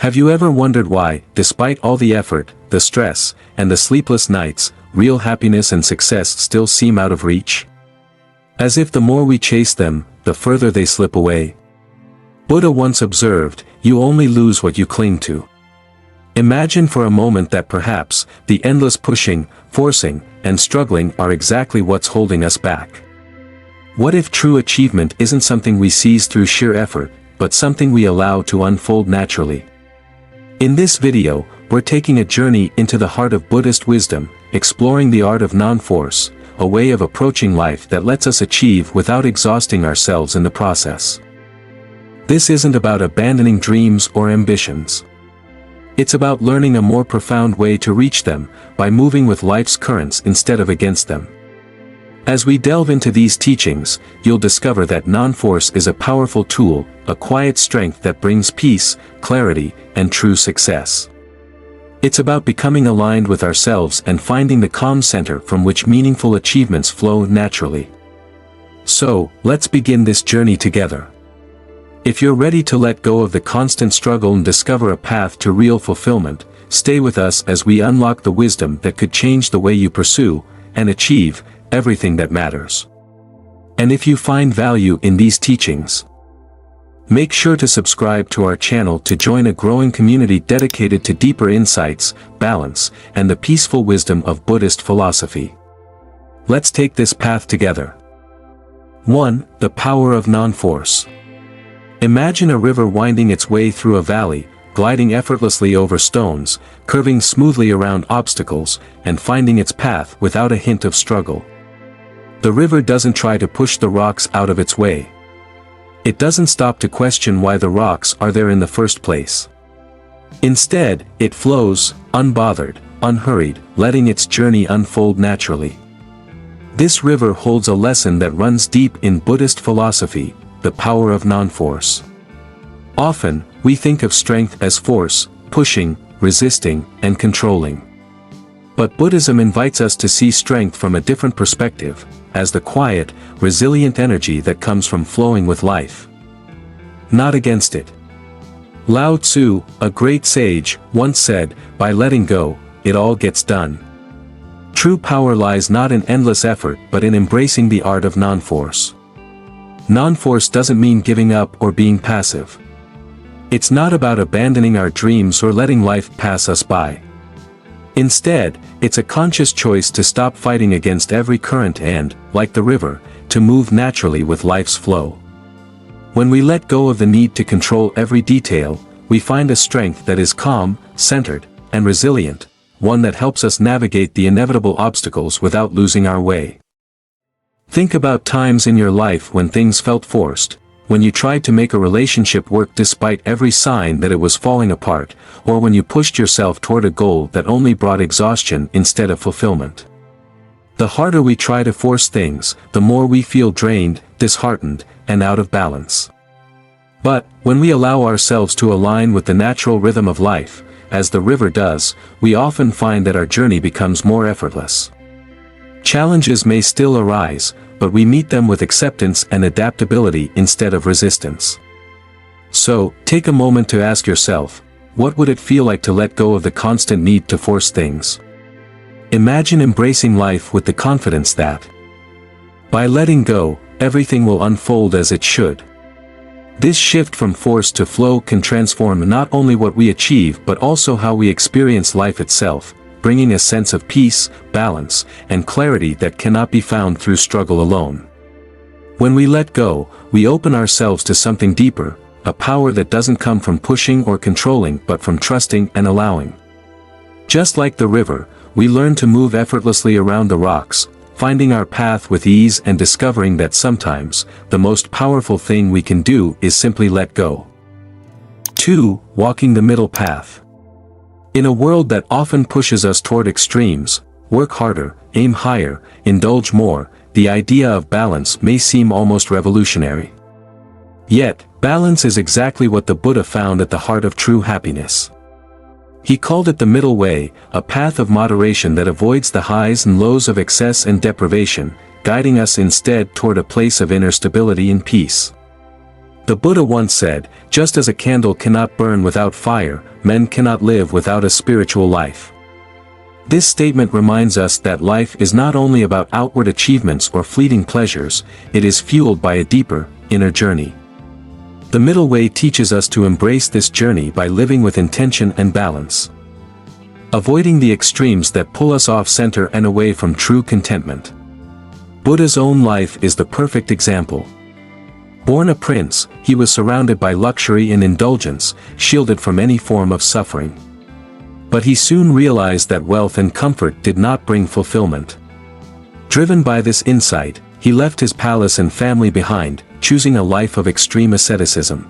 Have you ever wondered why, despite all the effort, the stress, and the sleepless nights, real happiness and success still seem out of reach? As if the more we chase them, the further they slip away. Buddha once observed, "You only lose what you cling to." Imagine for a moment that perhaps, the endless pushing, forcing, and struggling are exactly what's holding us back. What if true achievement isn't something we seize through sheer effort, but something we allow to unfold naturally? In this video, we're taking a journey into the heart of Buddhist wisdom, exploring the art of non-force, a way of approaching life that lets us achieve without exhausting ourselves in the process. This isn't about abandoning dreams or ambitions. It's about learning a more profound way to reach them, by moving with life's currents instead of against them. As we delve into these teachings, you'll discover that non-force is a powerful tool, a quiet strength that brings peace, clarity, and true success. It's about becoming aligned with ourselves and finding the calm center from which meaningful achievements flow naturally. So, let's begin this journey together. If you're ready to let go of the constant struggle and discover a path to real fulfillment, stay with us as we unlock the wisdom that could change the way you pursue and achieve everything that matters. And if you find value in these teachings, make sure to subscribe to our channel to join a growing community dedicated to deeper insights, balance, and the peaceful wisdom of Buddhist philosophy. Let's take this path together. 1. The power of non-force. Imagine a river winding its way through a valley, gliding effortlessly over stones, curving smoothly around obstacles, and finding its path without a hint of struggle. The river doesn't try to push the rocks out of its way. It doesn't stop to question why the rocks are there in the first place. Instead, it flows, unbothered, unhurried, letting its journey unfold naturally. This river holds a lesson that runs deep in Buddhist philosophy, the power of non-force. Often, we think of strength as force, pushing, resisting, and controlling. But Buddhism invites us to see strength from a different perspective, as the quiet, resilient energy that comes from flowing with life. Not against it. Lao Tzu, a great sage, once said, "By letting go, it all gets done." True power lies not in endless effort but in embracing the art of non-force. Non-force doesn't mean giving up or being passive. It's not about abandoning our dreams or letting life pass us by. Instead, it's a conscious choice to stop fighting against every current and, like the river, to move naturally with life's flow. When we let go of the need to control every detail, we find a strength that is calm, centered, and resilient, one that helps us navigate the inevitable obstacles without losing our way. Think about times in your life when things felt forced, when you tried to make a relationship work despite every sign that it was falling apart, or when you pushed yourself toward a goal that only brought exhaustion instead of fulfillment. The harder we try to force things, the more we feel drained, disheartened, and out of balance. But, when we allow ourselves to align with the natural rhythm of life, as the river does, we often find that our journey becomes more effortless. Challenges may still arise, but we meet them with acceptance and adaptability instead of resistance. So, take a moment to ask yourself, what would it feel like to let go of the constant need to force things? Imagine embracing life with the confidence that, by letting go, everything will unfold as it should. This shift from force to flow can transform not only what we achieve but also how we experience life itself, bringing a sense of peace, balance, and clarity that cannot be found through struggle alone. When we let go, we open ourselves to something deeper, a power that doesn't come from pushing or controlling but from trusting and allowing. Just like the river, we learn to move effortlessly around the rocks, finding our path with ease and discovering that sometimes, the most powerful thing we can do is simply let go. 2. Walking the middle path. In a world that often pushes us toward extremes, work harder, aim higher, indulge more, the idea of balance may seem almost revolutionary. Yet, balance is exactly what the Buddha found at the heart of true happiness. He called it the middle way, a path of moderation that avoids the highs and lows of excess and deprivation, guiding us instead toward a place of inner stability and peace. The Buddha once said, "Just as a candle cannot burn without fire, men cannot live without a spiritual life." This statement reminds us that life is not only about outward achievements or fleeting pleasures, it is fueled by a deeper, inner journey. The middle way teaches us to embrace this journey by living with intention and balance, avoiding the extremes that pull us off center and away from true contentment. Buddha's own life is the perfect example. Born a prince, he was surrounded by luxury and indulgence, shielded from any form of suffering. But he soon realized that wealth and comfort did not bring fulfillment. Driven by this insight, he left his palace and family behind, choosing a life of extreme asceticism.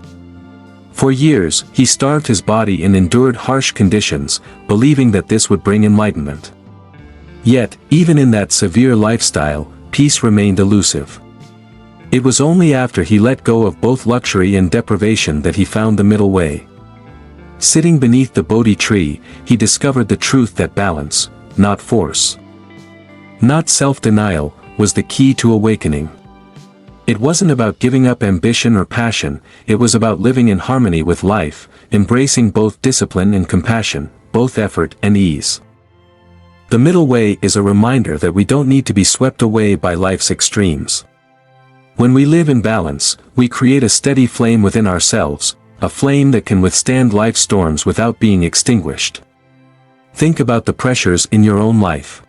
For years, he starved his body and endured harsh conditions, believing that this would bring enlightenment. Yet, even in that severe lifestyle, peace remained elusive. It was only after he let go of both luxury and deprivation that he found the middle way. Sitting beneath the Bodhi tree, he discovered the truth that balance, not force, not self-denial, was the key to awakening. It wasn't about giving up ambition or passion, it was about living in harmony with life, embracing both discipline and compassion, both effort and ease. The middle way is a reminder that we don't need to be swept away by life's extremes. When we live in balance, we create a steady flame within ourselves, a flame that can withstand life's storms without being extinguished. Think about the pressures in your own life.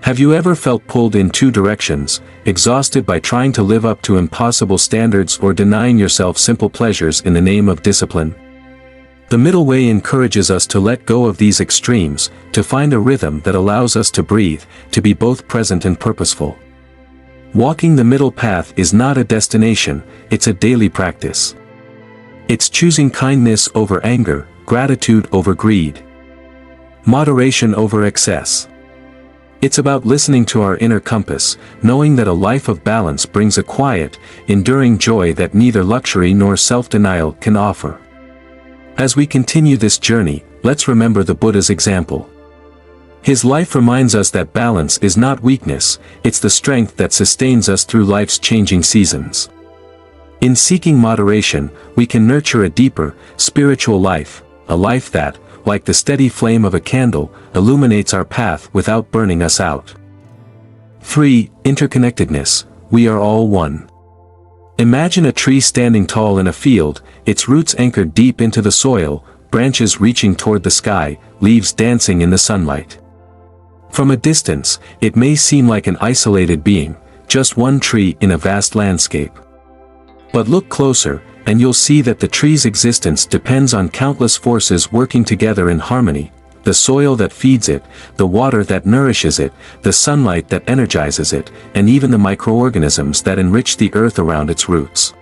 Have you ever felt pulled in two directions, exhausted by trying to live up to impossible standards or denying yourself simple pleasures in the name of discipline? The middle way encourages us to let go of these extremes, to find a rhythm that allows us to breathe, to be both present and purposeful. Walking the middle path is not a destination, it's a daily practice. It's choosing kindness over anger, gratitude over greed, moderation over excess. It's about listening to our inner compass, knowing that a life of balance brings a quiet, enduring joy that neither luxury nor self-denial can offer. As we continue this journey, let's remember the Buddha's example. His life reminds us that balance is not weakness, it's the strength that sustains us through life's changing seasons. In seeking moderation, we can nurture a deeper, spiritual life, a life that, like the steady flame of a candle, illuminates our path without burning us out. 3. Interconnectedness, we are all one. Imagine a tree standing tall in a field, its roots anchored deep into the soil, branches reaching toward the sky, leaves dancing in the sunlight. From a distance, it may seem like an isolated being, just one tree in a vast landscape. But look closer, and you'll see that the tree's existence depends on countless forces working together in harmony: the soil that feeds it, the water that nourishes it, the sunlight that energizes it, and even the microorganisms that enrich the earth around its roots.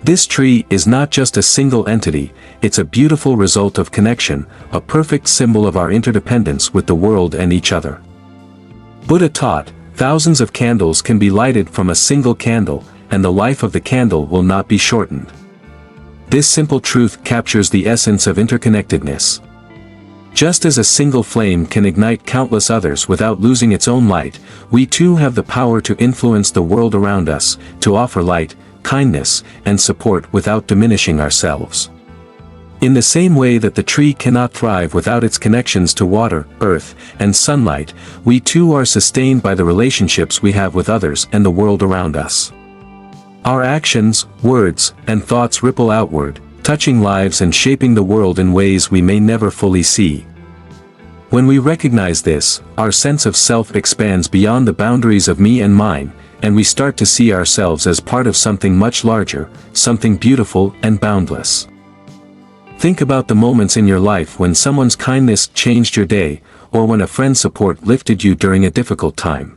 This tree is not just a single entity, it's a beautiful result of connection, a perfect symbol of our interdependence with the world and each other. Buddha taught, thousands of candles can be lighted from a single candle, and the life of the candle will not be shortened. This simple truth captures the essence of interconnectedness. Just as a single flame can ignite countless others without losing its own light, we too have the power to influence the world around us, to offer light, kindness, and support without diminishing ourselves. In the same way that the tree cannot thrive without its connections to water, earth, and sunlight, we too are sustained by the relationships we have with others and the world around us. Our actions, words, and thoughts ripple outward, touching lives and shaping the world in ways we may never fully see. When we recognize this, our sense of self expands beyond the boundaries of me and mine, and we start to see ourselves as part of something much larger, something beautiful and boundless. Think about the moments in your life when someone's kindness changed your day, or when a friend's support lifted you during a difficult time.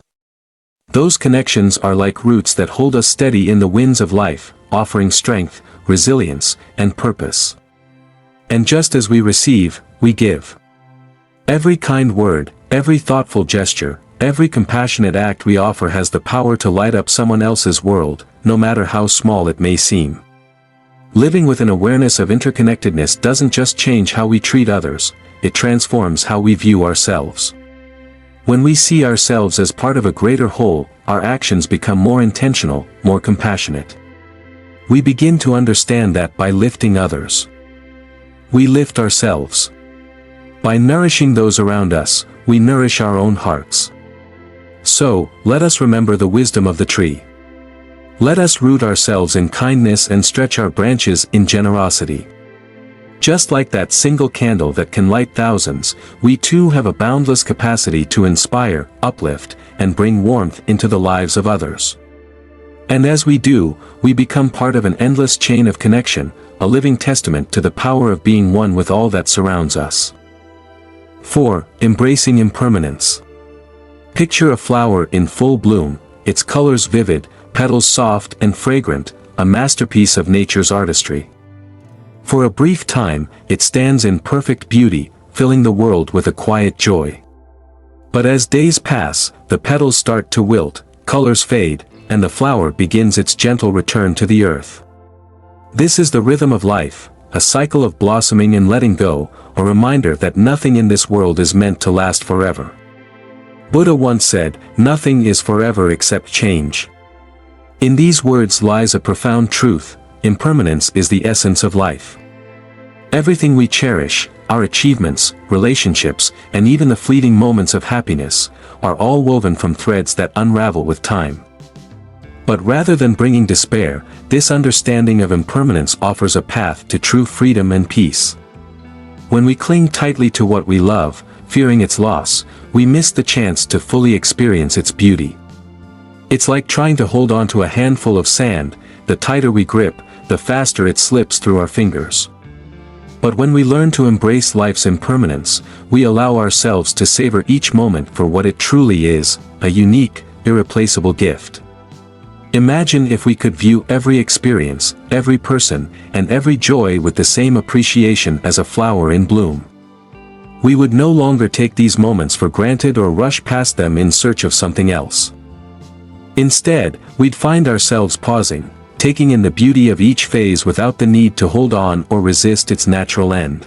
Those connections are like roots that hold us steady in the winds of life, offering strength, resilience, and purpose. And just as we receive, we give. Every kind word, every thoughtful gesture, every compassionate act we offer has the power to light up someone else's world, no matter how small it may seem. Living with an awareness of interconnectedness doesn't just change how we treat others, it transforms how we view ourselves. When we see ourselves as part of a greater whole, our actions become more intentional, more compassionate. we begin to understand that by lifting others, we lift ourselves. By nourishing those around us, we nourish our own hearts. So, let us remember the wisdom of the tree. Let us root ourselves in kindness and stretch our branches in generosity. Just like that single candle that can light thousands, we too have a boundless capacity to inspire, uplift, and bring warmth into the lives of others. And as we do, we become part of an endless chain of connection, a living testament to the power of being one with all that surrounds us. 4. Embracing impermanence. Picture a flower in full bloom, its colors vivid, petals soft and fragrant, a masterpiece of nature's artistry. For a brief time, it stands in perfect beauty, filling the world with a quiet joy. But as days pass, the petals start to wilt, colors fade, and the flower begins its gentle return to the earth. This is the rhythm of life, a cycle of blossoming and letting go, a reminder that nothing in this world is meant to last forever. Buddha once said, "Nothing is forever except change." In these words lies a profound truth: impermanence is the essence of life. Everything we cherish, our achievements, relationships, and even the fleeting moments of happiness, are all woven from threads that unravel with time. But rather than bringing despair, this understanding of impermanence offers a path to true freedom and peace. When we cling tightly to what we love, fearing its loss, we miss the chance to fully experience its beauty. It's like trying to hold on to a handful of sand. The tighter we grip, the faster it slips through our fingers. But when we learn to embrace life's impermanence, we allow ourselves to savor each moment for what it truly is, a unique, irreplaceable gift. Imagine if we could view every experience, every person, and every joy with the same appreciation as a flower in bloom. We would no longer take these moments for granted or rush past them in search of something else. Instead, we'd find ourselves pausing, taking in the beauty of each phase without the need to hold on or resist its natural end.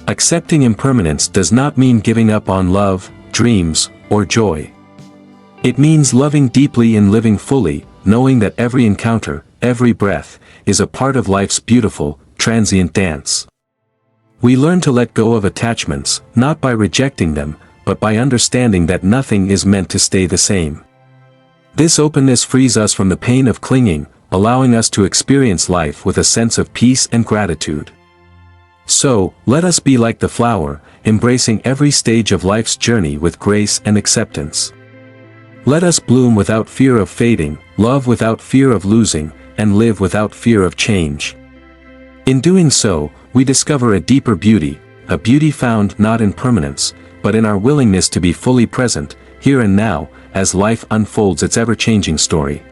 Accepting impermanence does not mean giving up on love, dreams, or joy. It means loving deeply and living fully, knowing that every encounter, every breath, is a part of life's beautiful, transient dance. We learn to let go of attachments, not by rejecting them, but by understanding that nothing is meant to stay the same. This openness frees us from the pain of clinging, allowing us to experience life with a sense of peace and gratitude. So, let us be like the flower, embracing every stage of life's journey with grace and acceptance. Let us bloom without fear of fading, love without fear of losing, and live without fear of change. In doing so, we discover a deeper beauty, a beauty found not in permanence, but in our willingness to be fully present, here and now, as life unfolds its ever-changing story.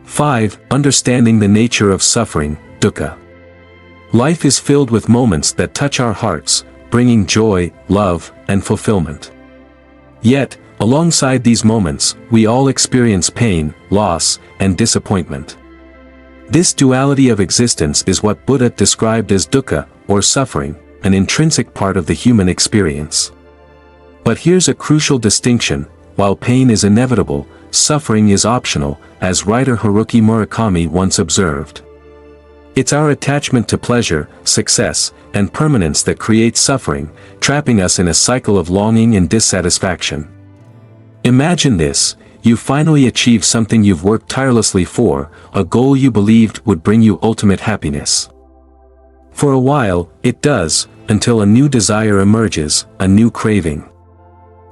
5. Understanding the nature of suffering, Dukha. Life is filled with moments that touch our hearts, bringing joy, love, and fulfillment. Yet, alongside these moments, we all experience pain, loss, and disappointment. This duality of existence is what Buddha described as dukkha, or suffering, an intrinsic part of the human experience. But here's a crucial distinction: while pain is inevitable, suffering is optional, as writer Haruki Murakami once observed. It's our attachment to pleasure, success, and permanence that creates suffering, trapping us in a cycle of longing and dissatisfaction. Imagine this: you finally achieve something you've worked tirelessly for, a goal you believed would bring you ultimate happiness. For a while, it does, until a new desire emerges, a new craving.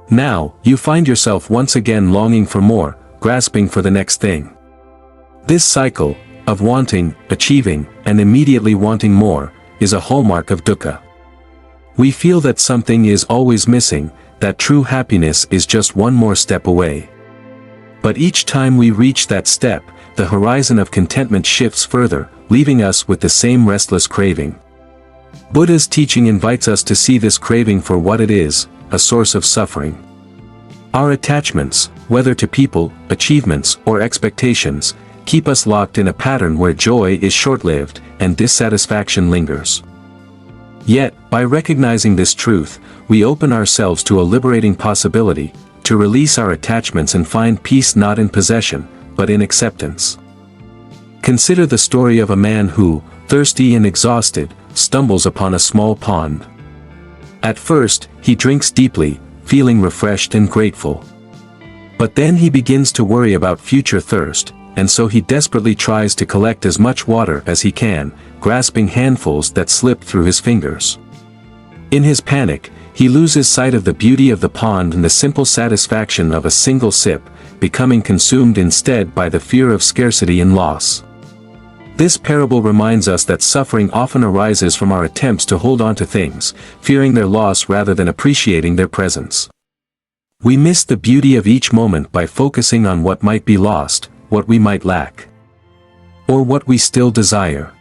Now, you find yourself once again longing for more, grasping for the next thing. This cycle, of wanting, achieving, and immediately wanting more, is a hallmark of dukkha. We feel that something is always missing, that true happiness is just one more step away. But each time we reach that step, the horizon of contentment shifts further, leaving us with the same restless craving. Buddha's teaching invites us to see this craving for what it is, a source of suffering. Our attachments, whether to people, achievements, or expectations, keep us locked in a pattern where joy is short-lived and dissatisfaction lingers. Yet, by recognizing this truth, we open ourselves to a liberating possibility, to release our attachments and find peace not in possession, but in acceptance. Consider the story of a man who, thirsty and exhausted, stumbles upon a small pond. At first, he drinks deeply, feeling refreshed and grateful. But then he begins to worry about future thirst, and so he desperately tries to collect as much water as he can, grasping handfuls that slip through his fingers. In his panic, he loses sight of the beauty of the pond and the simple satisfaction of a single sip, becoming consumed instead by the fear of scarcity and loss. This parable reminds us that suffering often arises from our attempts to hold on to things, fearing their loss rather than appreciating their presence. We miss the beauty of each moment by focusing on what might be lost, what we might lack, or what we still desire.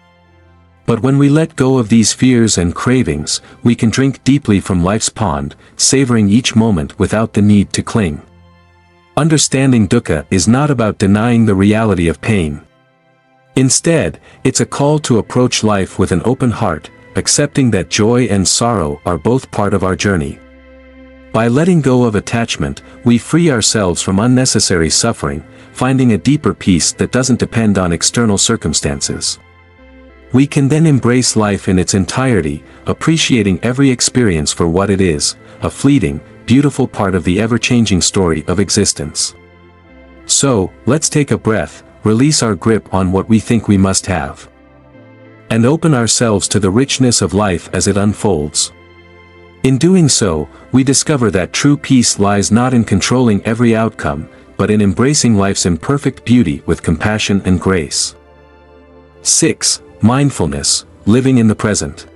But when we let go of these fears and cravings, we can drink deeply from life's pond, savoring each moment without the need to cling. Understanding dukkha is not about denying the reality of pain. Instead, it's a call to approach life with an open heart, accepting that joy and sorrow are both part of our journey. By letting go of attachment, we free ourselves from unnecessary suffering, finding a deeper peace that doesn't depend on external circumstances. We can then embrace life in its entirety, appreciating every experience for what it is, a fleeting, beautiful part of the ever-changing story of existence. So, let's take a breath, release our grip on what we think we must have, and open ourselves to the richness of life as it unfolds. In doing so, we discover that true peace lies not in controlling every outcome, but in embracing life's imperfect beauty with compassion and grace. 6. Mindfulness, living in the present.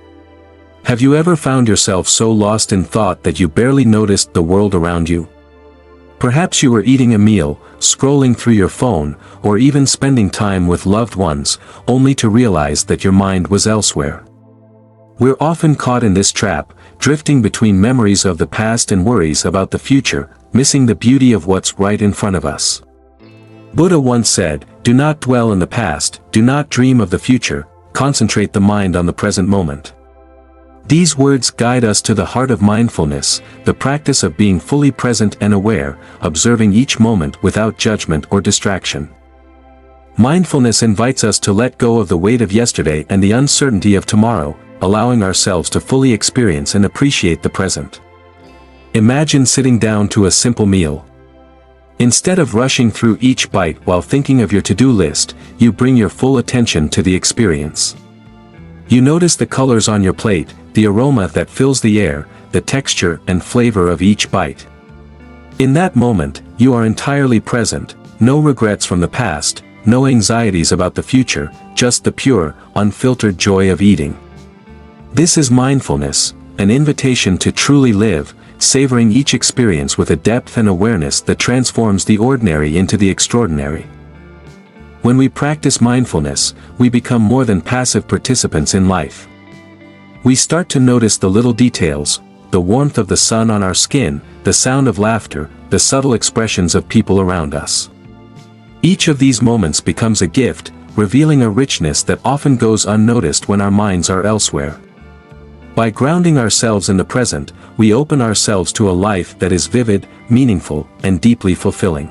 Have you ever found yourself so lost in thought that you barely noticed the world around you? Perhaps you were eating a meal, scrolling through your phone, or even spending time with loved ones, only to realize that your mind was elsewhere. We're often caught in this trap, drifting between memories of the past and worries about the future, missing the beauty of what's right in front of us. Buddha once said, "Do not dwell in the past, do not dream of the future, concentrate the mind on the present moment." These words guide us to the heart of mindfulness, the practice of being fully present and aware, observing each moment without judgment or distraction. Mindfulness invites us to let go of the weight of yesterday and the uncertainty of tomorrow, allowing ourselves to fully experience and appreciate the present. Imagine sitting down to a simple meal. Instead of rushing through each bite while thinking of your to-do list, you bring your full attention to the experience. You notice the colors on your plate, the aroma that fills the air, the texture and flavor of each bite. In that moment, you are entirely present, no regrets from the past, no anxieties about the future, just the pure, unfiltered joy of eating. This is mindfulness, an invitation to truly live, savoring each experience with a depth and awareness that transforms the ordinary into the extraordinary. When we practice mindfulness, we become more than passive participants in life. We start to notice the little details, the warmth of the sun on our skin, the sound of laughter, the subtle expressions of people around us. Each of these moments becomes a gift, revealing a richness that often goes unnoticed when our minds are elsewhere. By grounding ourselves in the present, we open ourselves to a life that is vivid, meaningful, and deeply fulfilling.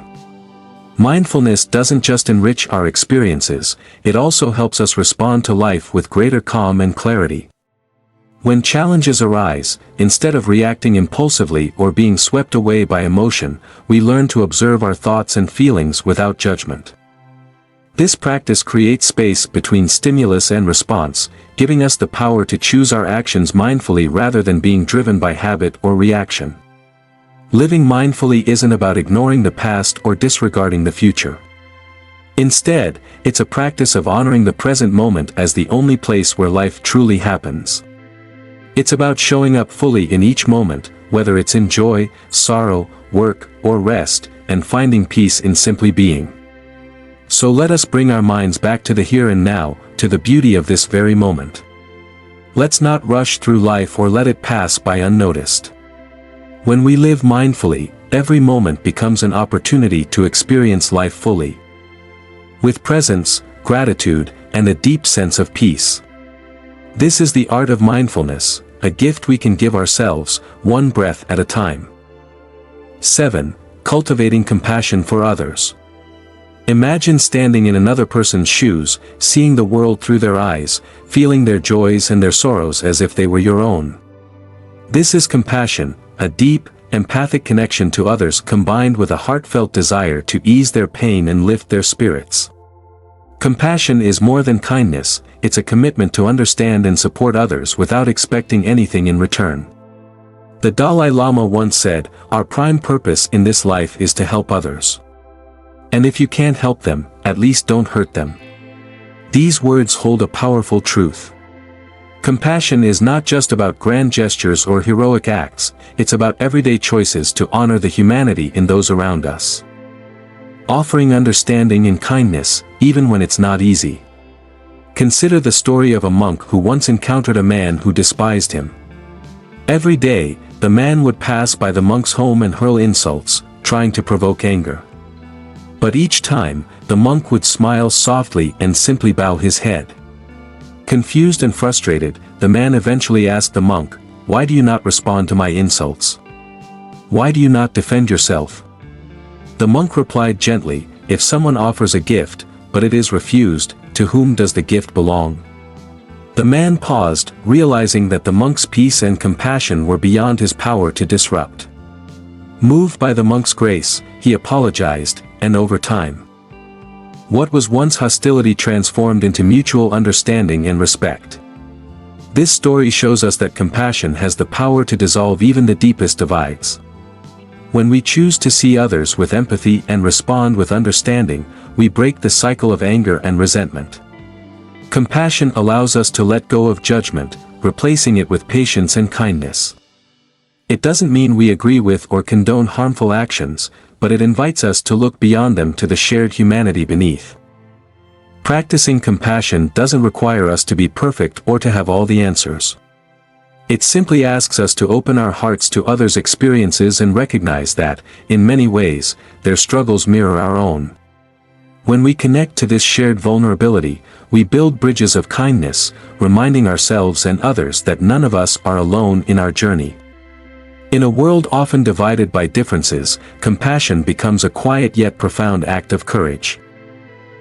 Mindfulness doesn't just enrich our experiences, it also helps us respond to life with greater calm and clarity. When challenges arise, instead of reacting impulsively or being swept away by emotion, we learn to observe our thoughts and feelings without judgment. This practice creates space between stimulus and response, giving us the power to choose our actions mindfully rather than being driven by habit or reaction. Living mindfully isn't about ignoring the past or disregarding the future. Instead, it's a practice of honoring the present moment as the only place where life truly happens. It's about showing up fully in each moment, whether it's in joy, sorrow, work, or rest, and finding peace in simply being. So let us bring our minds back to the here and now, to the beauty of this very moment. Let's not rush through life or let it pass by unnoticed. When we live mindfully, every moment becomes an opportunity to experience life fully, with presence, gratitude, and a deep sense of peace. This is the art of mindfulness, a gift we can give ourselves, one breath at a time. 7. Cultivating compassion for others. Imagine standing in another person's shoes, seeing the world through their eyes, feeling their joys and their sorrows as if they were your own. This is compassion, a deep, empathic connection to others combined with a heartfelt desire to ease their pain and lift their spirits. Compassion is more than kindness, it's a commitment to understand and support others without expecting anything in return. The Dalai Lama once said, "Our prime purpose in this life is to help others. And if you can't help them, at least don't hurt them." These words hold a powerful truth. Compassion is not just about grand gestures or heroic acts, it's about everyday choices to honor the humanity in those around us. Offering understanding and kindness, even when it's not easy. Consider the story of a monk who once encountered a man who despised him. Every day, the man would pass by the monk's home and hurl insults, trying to provoke anger. But each time, the monk would smile softly and simply bow his head. Confused and frustrated, the man eventually asked the monk, "Why do you not respond to my insults? Why do you not defend yourself?" The monk replied gently, "If someone offers a gift, but it is refused, to whom does the gift belong?" The man paused, realizing that the monk's peace and compassion were beyond his power to disrupt. Moved by the monk's grace, he apologized, and over time, what was once hostility transformed into mutual understanding and respect. This story shows us that compassion has the power to dissolve even the deepest divides. When we choose to see others with empathy and respond with understanding, we break the cycle of anger and resentment. Compassion allows us to let go of judgment, replacing it with patience and kindness. It doesn't mean we agree with or condone harmful actions, but it invites us to look beyond them to the shared humanity beneath. Practicing compassion doesn't require us to be perfect or to have all the answers. It simply asks us to open our hearts to others' experiences and recognize that, in many ways, their struggles mirror our own. When we connect to this shared vulnerability, we build bridges of kindness, reminding ourselves and others that none of us are alone in our journey. In a world often divided by differences, compassion becomes a quiet yet profound act of courage.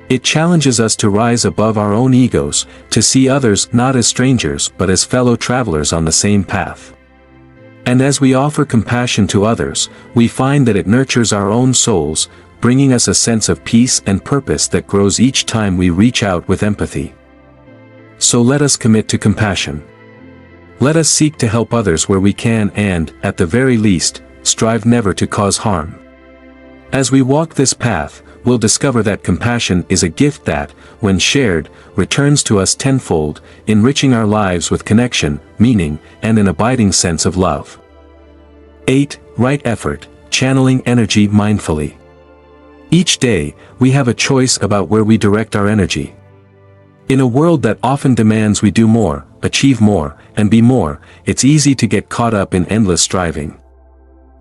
It challenges us to rise above our own egos, to see others not as strangers but as fellow travelers on the same path. And as we offer compassion to others, we find that it nurtures our own souls, bringing us a sense of peace and purpose that grows each time we reach out with empathy. So let us commit to compassion. Let us seek to help others where we can and, at the very least, strive never to cause harm. As we walk this path, we'll discover that compassion is a gift that, when shared, returns to us tenfold, enriching our lives with connection, meaning, and an abiding sense of love. 8. Right effort, channeling energy mindfully. Each day, we have a choice about where we direct our energy. In a world that often demands we do more, achieve more, and be more, it's easy to get caught up in endless striving.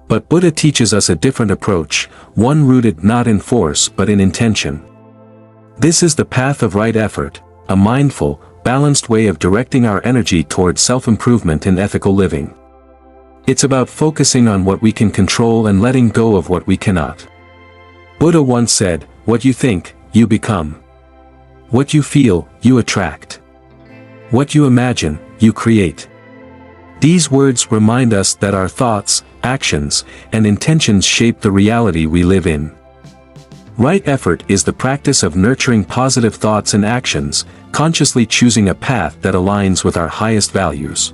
But Buddha teaches us a different approach, one rooted not in force but in intention. This is the path of right effort, a mindful, balanced way of directing our energy towards self-improvement and ethical living. It's about focusing on what we can control and letting go of what we cannot. Buddha once said, "What you think, you become. What you feel, you attract. What you imagine, you create." These words remind us that our thoughts, actions, and intentions shape the reality we live in. Right effort is the practice of nurturing positive thoughts and actions, consciously choosing a path that aligns with our highest values.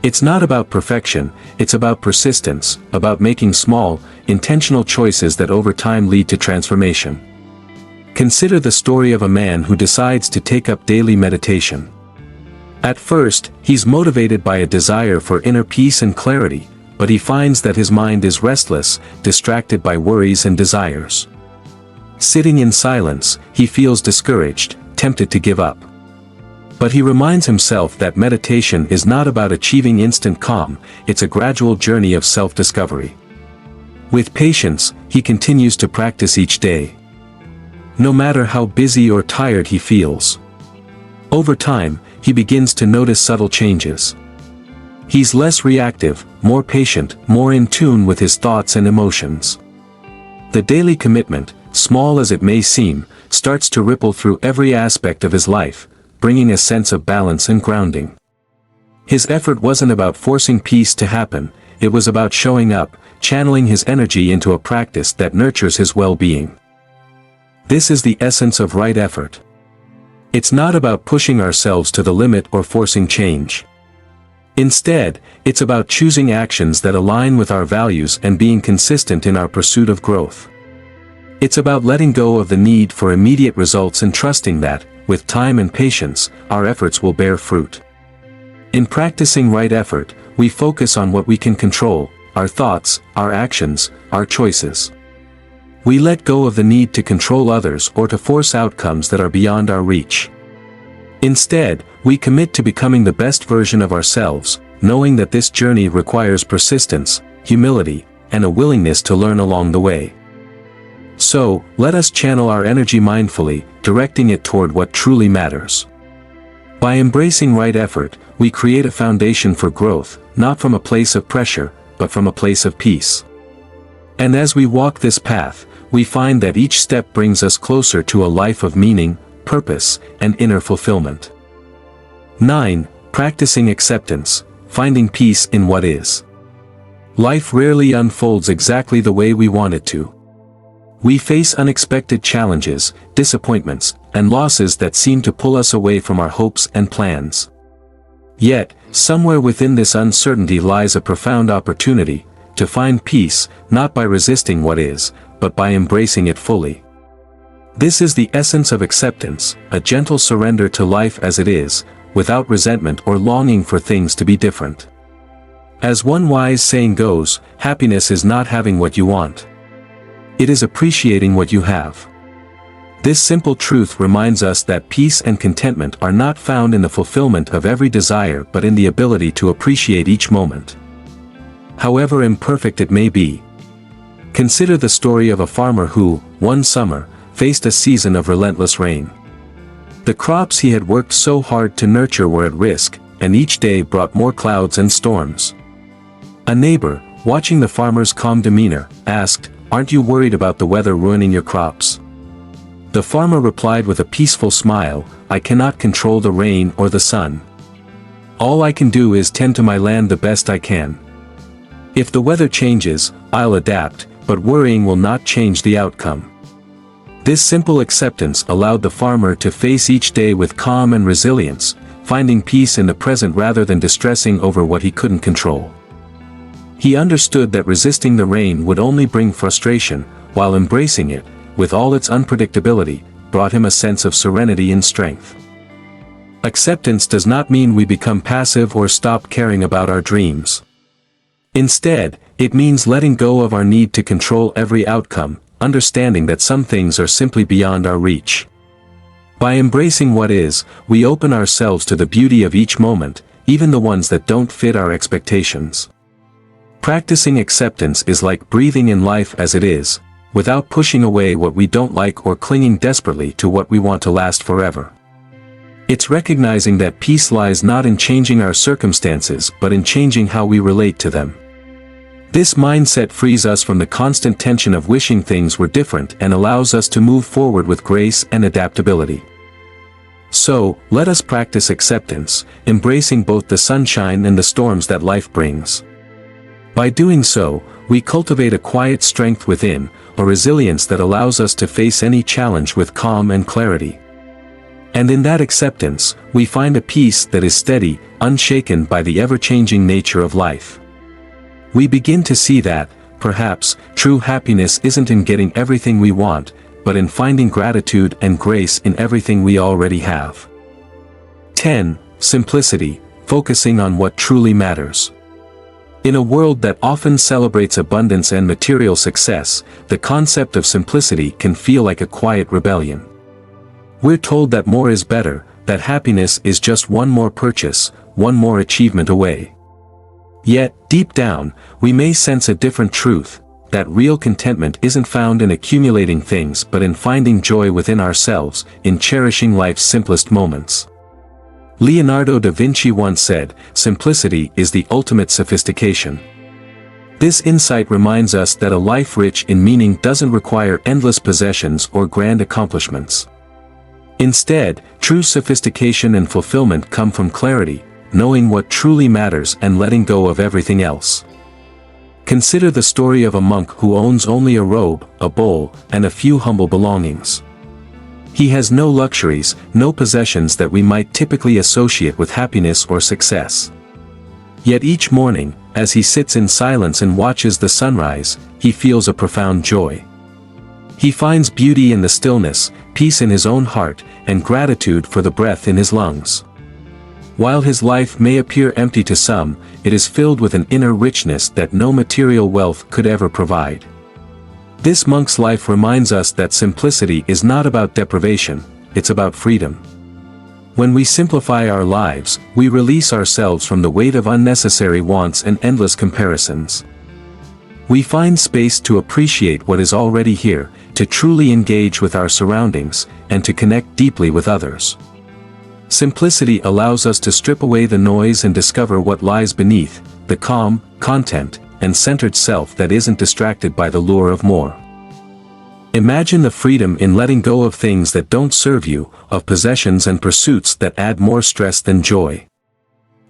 It's not about perfection, it's about persistence, about making small, intentional choices that over time lead to transformation. Consider the story of a man who decides to take up daily meditation. At first, he's motivated by a desire for inner peace and clarity, but he finds that his mind is restless, distracted by worries and desires. Sitting in silence, he feels discouraged, tempted to give up. But he reminds himself that meditation is not about achieving instant calm, it's a gradual journey of self-discovery. With patience, he continues to practice each day. No matter how busy or tired he feels. Over time, he begins to notice subtle changes. He's less reactive, more patient, more in tune with his thoughts and emotions. The daily commitment, small as it may seem, starts to ripple through every aspect of his life, bringing a sense of balance and grounding. His effort wasn't about forcing peace to happen, it was about showing up, channeling his energy into a practice that nurtures his well-being. This is the essence of right effort. It's not about pushing ourselves to the limit or forcing change. Instead, it's about choosing actions that align with our values and being consistent in our pursuit of growth. It's about letting go of the need for immediate results and trusting that, with time and patience, our efforts will bear fruit. In practicing right effort, we focus on what we can control, our thoughts, our actions, our choices. We let go of the need to control others or to force outcomes that are beyond our reach. Instead, we commit to becoming the best version of ourselves, knowing that this journey requires persistence, humility, and a willingness to learn along the way. So, let us channel our energy mindfully, directing it toward what truly matters. By embracing right effort, we create a foundation for growth, not from a place of pressure, but from a place of peace. And as we walk this path, we find that each step brings us closer to a life of meaning, purpose, and inner fulfillment. 9. Practicing acceptance, finding peace in what is. Life rarely unfolds exactly the way we want it to. We face unexpected challenges, disappointments, and losses that seem to pull us away from our hopes and plans. Yet, somewhere within this uncertainty lies a profound opportunity to find peace, not by resisting what is, but by embracing it fully. This is the essence of acceptance, a gentle surrender to life as it is, without resentment or longing for things to be different. As one wise saying goes, happiness is not having what you want. It is appreciating what you have. This simple truth reminds us that peace and contentment are not found in the fulfillment of every desire but in the ability to appreciate each moment, however imperfect it may be. Consider the story of a farmer who, one summer, faced a season of relentless rain. The crops he had worked so hard to nurture were at risk, and each day brought more clouds and storms. A neighbor, watching the farmer's calm demeanor, asked, "Aren't you worried about the weather ruining your crops?" The farmer replied with a peaceful smile, "I cannot control the rain or the sun. All I can do is tend to my land the best I can. If the weather changes, I'll adapt, but worrying will not change the outcome." This simple acceptance allowed the farmer to face each day with calm and resilience, finding peace in the present rather than distressing over what he couldn't control. He understood that resisting the rain would only bring frustration, while embracing it, with all its unpredictability, brought him a sense of serenity and strength. Acceptance does not mean we become passive or stop caring about our dreams. Instead, it means letting go of our need to control every outcome, understanding that some things are simply beyond our reach. By embracing what is, we open ourselves to the beauty of each moment, even the ones that don't fit our expectations. Practicing acceptance is like breathing in life as it is, without pushing away what we don't like or clinging desperately to what we want to last forever. It's recognizing that peace lies not in changing our circumstances but in changing how we relate to them. This mindset frees us from the constant tension of wishing things were different and allows us to move forward with grace and adaptability. So, let us practice acceptance, embracing both the sunshine and the storms that life brings. By doing so, we cultivate a quiet strength within, a resilience that allows us to face any challenge with calm and clarity. And in that acceptance, we find a peace that is steady, unshaken by the ever-changing nature of life. We begin to see that, perhaps, true happiness isn't in getting everything we want, but in finding gratitude and grace in everything we already have. 10. Simplicity, focusing on what truly matters. In a world that often celebrates abundance and material success, the concept of simplicity can feel like a quiet rebellion. We're told that more is better, that happiness is just one more purchase, one more achievement away. Yet, deep down, we may sense a different truth, that real contentment isn't found in accumulating things but in finding joy within ourselves, in cherishing life's simplest moments. Leonardo da Vinci once said, "Simplicity is the ultimate sophistication." This insight reminds us that a life rich in meaning doesn't require endless possessions or grand accomplishments. Instead, true sophistication and fulfillment come from clarity, knowing what truly matters and letting go of everything else. Consider the story of a monk who owns only a robe, a bowl, and a few humble belongings. He has no luxuries, no possessions that we might typically associate with happiness or success. Yet each morning, as he sits in silence and watches the sunrise, he feels a profound joy. He finds beauty in the stillness, peace in his own heart, and gratitude for the breath in his lungs. While his life may appear empty to some, it is filled with an inner richness that no material wealth could ever provide. This monk's life reminds us that simplicity is not about deprivation, it's about freedom. When we simplify our lives, we release ourselves from the weight of unnecessary wants and endless comparisons. We find space to appreciate what is already here, to truly engage with our surroundings, and to connect deeply with others. Simplicity allows us to strip away the noise and discover what lies beneath, the calm, content, and centered self that isn't distracted by the lure of more. Imagine the freedom in letting go of things that don't serve you, of possessions and pursuits that add more stress than joy.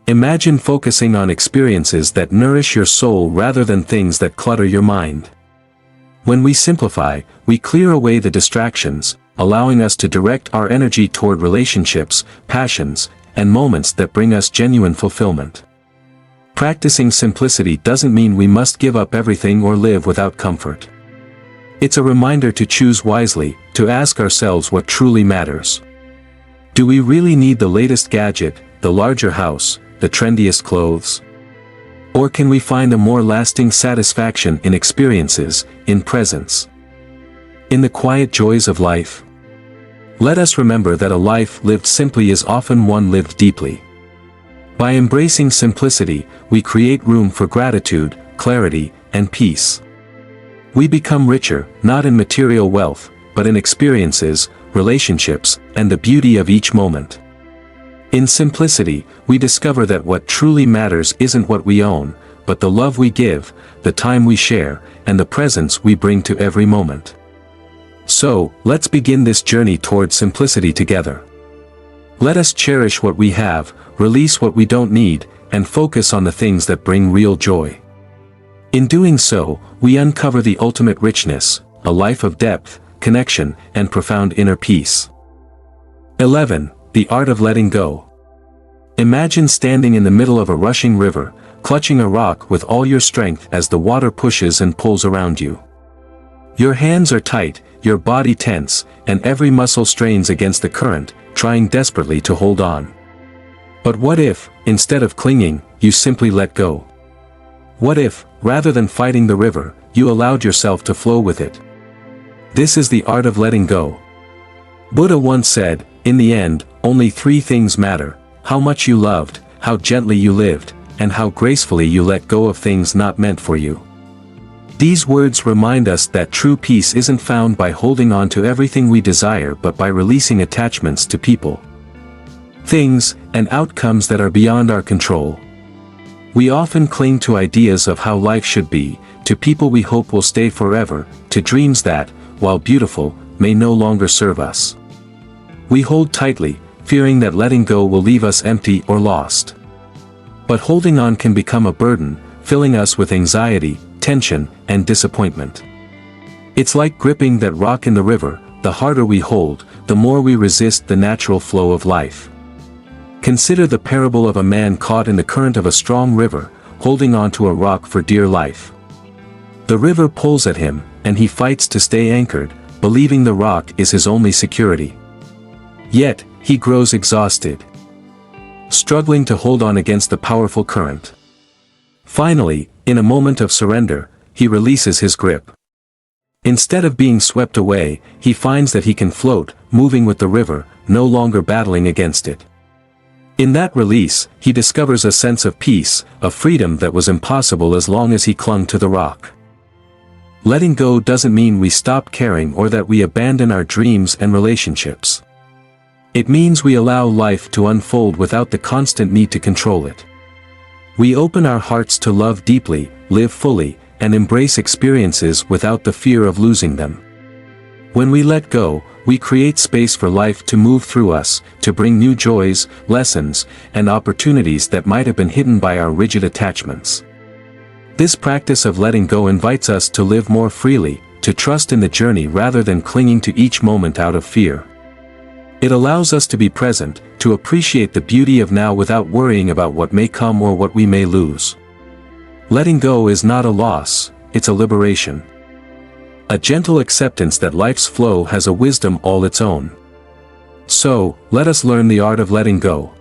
Imagine focusing on experiences that nourish your soul rather than things that clutter your mind. When we simplify, we clear away the distractions, allowing us to direct our energy toward relationships, passions, and moments that bring us genuine fulfillment. Practicing simplicity doesn't mean we must give up everything or live without comfort. It's a reminder to choose wisely, to ask ourselves what truly matters. Do we really need the latest gadget, the larger house, the trendiest clothes? Or can we find a more lasting satisfaction in experiences, in presence? In the quiet joys of life? Let us remember that a life lived simply is often one lived deeply. By embracing simplicity, we create room for gratitude, clarity, and peace. We become richer, not in material wealth, but in experiences, relationships, and the beauty of each moment. In simplicity, we discover that what truly matters isn't what we own, but the love we give, the time we share, and the presence we bring to every moment. So, let's begin this journey toward simplicity together. Let us cherish what we have, release what we don't need, and focus on the things that bring real joy. In doing so, we uncover the ultimate richness, a life of depth, connection, and profound inner peace. 11. The art of letting go. Imagine standing in the middle of a rushing river, clutching a rock with all your strength as the water pushes and pulls around you. Your hands are tight, your body tense, and every muscle strains against the current, trying desperately to hold on. But what if, instead of clinging, you simply let go? What if, rather than fighting the river, you allowed yourself to flow with it? This is the art of letting go. Buddha once said, in the end, only three things matter: how much you loved, how gently you lived, and how gracefully you let go of things not meant for you. These words remind us that true peace isn't found by holding on to everything we desire but by releasing attachments to people, things, and outcomes that are beyond our control. We often cling to ideas of how life should be, to people we hope will stay forever, to dreams that, while beautiful, may no longer serve us. We hold tightly, fearing that letting go will leave us empty or lost. But holding on can become a burden, filling us with anxiety, tension, and disappointment. It's like gripping that rock in the river: the harder we hold, the more we resist the natural flow of life. Consider the parable of a man caught in the current of a strong river, holding onto a rock for dear life. The river pulls at him, and he fights to stay anchored, believing the rock is his only security. Yet, he grows exhausted, struggling to hold on against the powerful current. Finally, in a moment of surrender, he releases his grip. Instead of being swept away, he finds that he can float, moving with the river, no longer battling against it. In that release, he discovers a sense of peace, a freedom that was impossible as long as he clung to the rock. Letting go doesn't mean we stop caring or that we abandon our dreams and relationships. It means we allow life to unfold without the constant need to control it. We open our hearts to love deeply, live fully, and embrace experiences without the fear of losing them. When we let go, we create space for life to move through us, to bring new joys, lessons, and opportunities that might have been hidden by our rigid attachments. This practice of letting go invites us to live more freely, to trust in the journey rather than clinging to each moment out of fear. It allows us to be present, to appreciate the beauty of now without worrying about what may come or what we may lose. Letting go is not a loss, it's a liberation. A gentle acceptance that life's flow has a wisdom all its own. So, let us learn the art of letting go.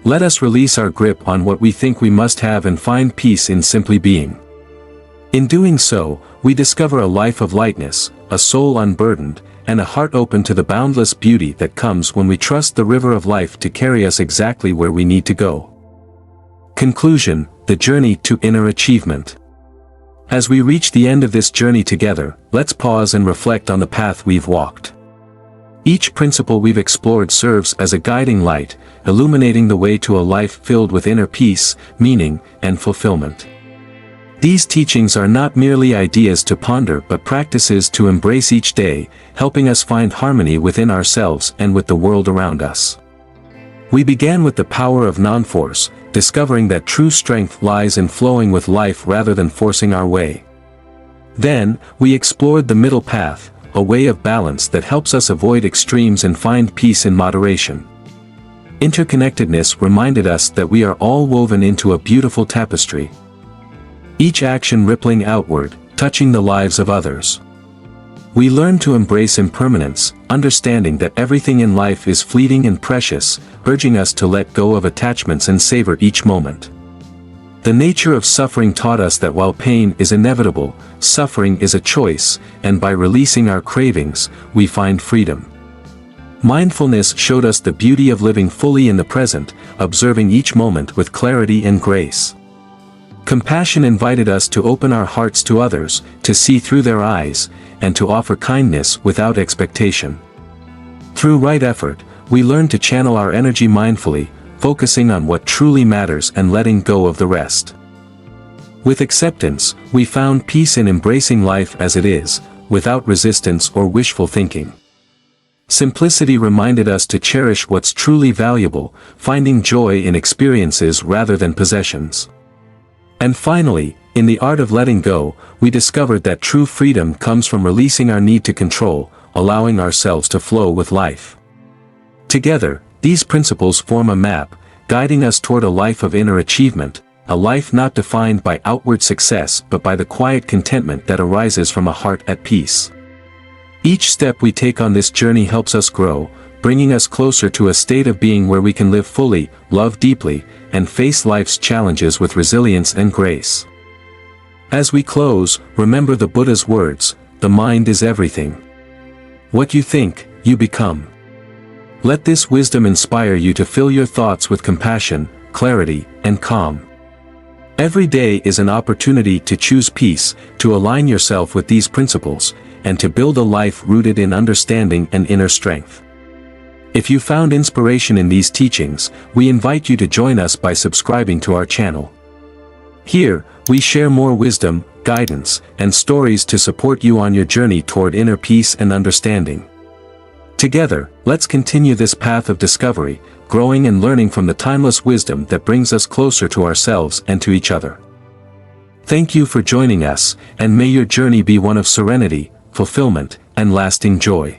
Let us release our grip on what we think we must have and find peace in simply being. In doing so, we discover a life of lightness, a soul unburdened, and a heart open to the boundless beauty that comes when we trust the river of life to carry us exactly where we need to go. Conclusion: the journey to inner achievement. As we reach the end of this journey together, let's pause and reflect on the path we've walked. Each principle we've explored serves as a guiding light, illuminating the way to a life filled with inner peace, meaning, and fulfillment. These teachings are not merely ideas to ponder but practices to embrace each day, helping us find harmony within ourselves and with the world around us. We began with the power of non-force, discovering that true strength lies in flowing with life rather than forcing our way. Then, we explored the middle path, a way of balance that helps us avoid extremes and find peace in moderation. Interconnectedness reminded us that we are all woven into a beautiful tapestry, each action rippling outward, touching the lives of others. We learn to embrace impermanence, understanding that everything in life is fleeting and precious, urging us to let go of attachments and savor each moment. The nature of suffering taught us that while pain is inevitable, suffering is a choice, and by releasing our cravings, we find freedom. Mindfulness showed us the beauty of living fully in the present, observing each moment with clarity and grace. Compassion invited us to open our hearts to others, to see through their eyes, and to offer kindness without expectation. Through right effort, we learned to channel our energy mindfully, focusing on what truly matters and letting go of the rest. With acceptance, we found peace in embracing life as it is, without resistance or wishful thinking. Simplicity reminded us to cherish what's truly valuable, finding joy in experiences rather than possessions. And finally, in the art of letting go, we discovered that true freedom comes from releasing our need to control, allowing ourselves to flow with life. Together, these principles form a map, guiding us toward a life of inner achievement, a life not defined by outward success but by the quiet contentment that arises from a heart at peace. Each step we take on this journey helps us grow, bringing us closer to a state of being where we can live fully, love deeply, and face life's challenges with resilience and grace. As we close, remember the Buddha's words, "The mind is everything. What you think, you become." Let this wisdom inspire you to fill your thoughts with compassion, clarity, and calm. Every day is an opportunity to choose peace, to align yourself with these principles, and to build a life rooted in understanding and inner strength. If you found inspiration in these teachings, we invite you to join us by subscribing to our channel. Here, we share more wisdom, guidance, and stories to support you on your journey toward inner peace and understanding. Together, let's continue this path of discovery, growing and learning from the timeless wisdom that brings us closer to ourselves and to each other. Thank you for joining us, and may your journey be one of serenity, fulfillment, and lasting joy.